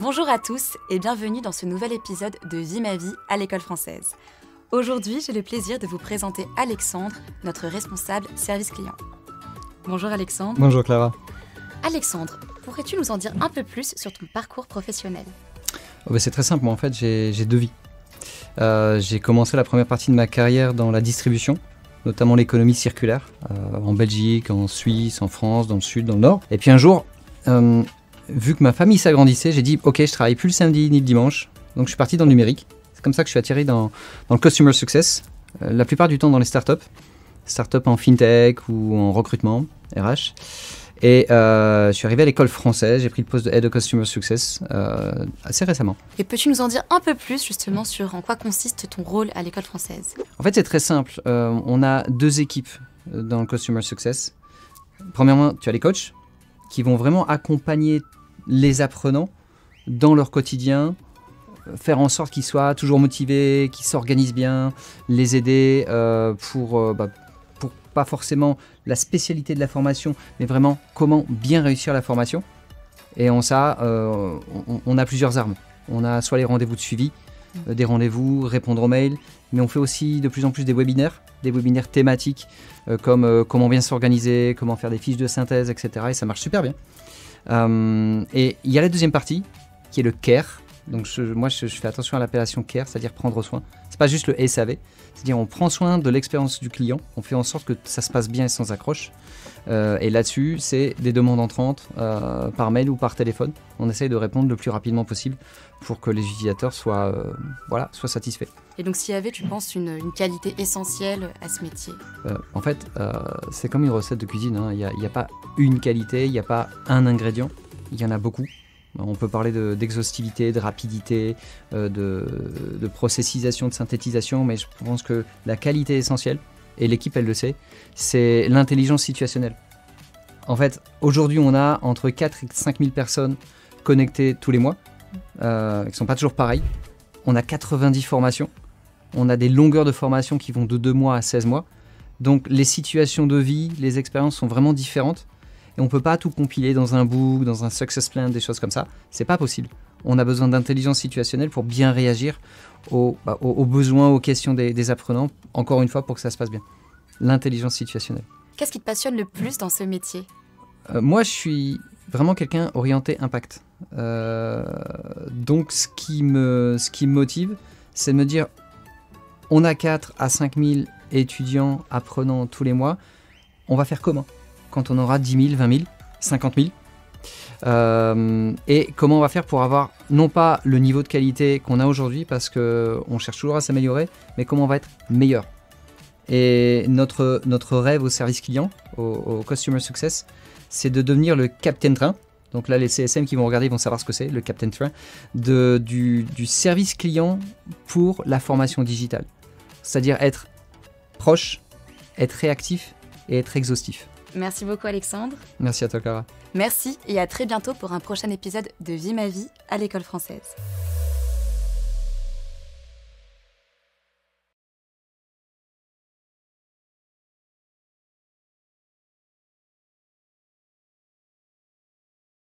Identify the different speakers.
Speaker 1: Bonjour à tous et bienvenue dans ce nouvel épisode de Vie ma vie à l'école française. Aujourd'hui, j'ai le plaisir de vous présenter Alexandre, notre responsable service client. Bonjour Alexandre.
Speaker 2: Bonjour Clara.
Speaker 1: Alexandre, pourrais-tu nous en dire un peu plus sur ton parcours professionnel ?
Speaker 2: C'est très simple, moi en fait j'ai deux vies. J'ai commencé la première partie de ma carrière dans la distribution, notamment l'économie circulaire, en Belgique, en Suisse, en France, dans le sud, dans le nord. Et puis un jour, vu que ma famille s'agrandissait, j'ai dit ok, je travaille plus le samedi ni le dimanche, donc je suis parti dans le numérique. C'est comme ça que je suis atterri dans le Customer Success, la plupart du temps dans les startups en fintech ou en recrutement, RH. Et je suis arrivé à l'école française, j'ai pris le poste de Head of Customer Success assez récemment.
Speaker 1: Et peux-tu nous en dire un peu plus justement sur en quoi consiste ton rôle à l'école française ?
Speaker 2: En fait, c'est très simple. On a deux équipes dans le Customer Success. Premièrement, tu as les coachs qui vont vraiment accompagner les apprenants dans leur quotidien, faire en sorte qu'ils soient toujours motivés, qu'ils s'organisent bien, les aider pour pas forcément la spécialité de la formation, mais vraiment comment bien réussir la formation. Et on a plusieurs armes. On a soit les rendez-vous de suivi, des rendez-vous, répondre aux mails, mais on fait aussi de plus en plus des webinaires thématiques comme comment bien s'organiser, comment faire des fiches de synthèse, etc. Et ça marche super bien. Et il y a la deuxième partie qui est le care. Donc moi je fais attention à l'appellation care, c'est-à-dire prendre soin. C'est pas juste le SAV, c'est-à-dire on prend soin de l'expérience du client, on fait en sorte que ça se passe bien et sans accroche. Et là-dessus, c'est des demandes entrantes par mail ou par téléphone. On essaye de répondre le plus rapidement possible pour que les utilisateurs soient satisfaits.
Speaker 1: Et donc s'il y avait, tu penses, une qualité essentielle à ce métier ?
Speaker 2: En fait, c'est comme une recette de cuisine, hein. Il n'y a pas une qualité, il n'y a pas un ingrédient, il y en a beaucoup. On peut parler d'exhaustivité, de rapidité, de processisation, de synthétisation, mais je pense que la qualité essentielle, et l'équipe elle le sait, c'est l'intelligence situationnelle. En fait, aujourd'hui on a entre 4 et 5 000 personnes connectées tous les mois, qui ne sont pas toujours pareilles. On a 90 formations, on a des longueurs de formation qui vont de 2 mois à 16 mois. Donc les situations de vie, les expériences sont vraiment différentes. Et on ne peut pas tout compiler dans un book, dans un success plan, des choses comme ça. C'est pas possible. On a besoin d'intelligence situationnelle pour bien réagir aux besoins, aux questions des apprenants, encore une fois, pour que ça se passe bien. L'intelligence situationnelle.
Speaker 1: Qu'est-ce qui te passionne le plus dans ce métier ?
Speaker 2: Moi, je suis vraiment quelqu'un orienté impact. Donc, ce qui me motive, c'est de me dire, on a 4 à 5 000 étudiants, apprenants tous les mois, on va faire comment ? Quand on aura 10 000, 20 000, 50 000. Et comment on va faire pour avoir, non pas le niveau de qualité qu'on a aujourd'hui, parce qu'on cherche toujours à s'améliorer, mais comment on va être meilleur. Et notre rêve au service client, au Customer Success, c'est de devenir le Captain Train. Donc là, les CSM qui vont regarder, ils vont savoir ce que c'est, le Captain Train, du service client pour la formation digitale. C'est-à-dire être proche, être réactif et être exhaustif.
Speaker 1: Merci beaucoup Alexandre.
Speaker 2: Merci à toi Clara.
Speaker 1: Merci et à très bientôt pour un prochain épisode de Vie ma vie à l'école française.